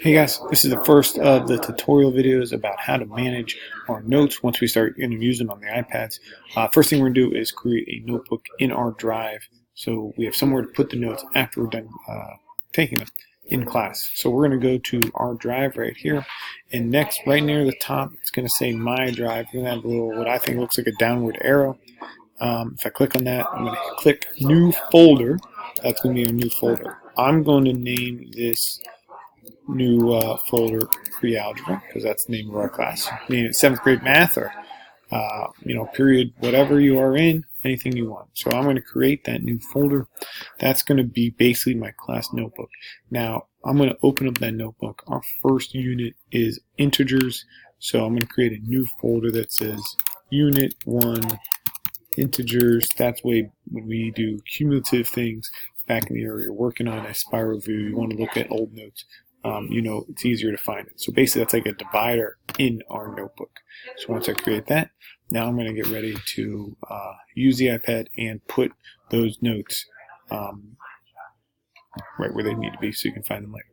Hey guys, this is the first of the tutorial videos about how to manage our notes once we start going to use them on the iPads. First thing we're going to do is create a notebook in our drive so we have somewhere to put the notes after we're done taking them in class. So we're going to go to our drive right here, and next, right near the top, it's going to say My Drive. We're going to have a little, what I think looks like a downward arrow. If I click on that, I'm going to click New Folder. That's going to be a new folder. I'm going to name this new folder pre-algebra because that's the name of our class. Name it 7th grade math or period whatever you are in, anything you want. So I'm going to create that new folder. That's going to be basically my class notebook. Now I'm going to open up that notebook. Our first unit is integers, so I'm going to create a new folder that says Unit 1 Integers. That's way when we do cumulative things back in the area you're working on a spiral view, you want to look at old notes. It's easier to find it. So basically that's like a divider in our notebook. So once I create that, now I'm going to get ready to use the iPad and put those notes right where they need to be so you can find them later.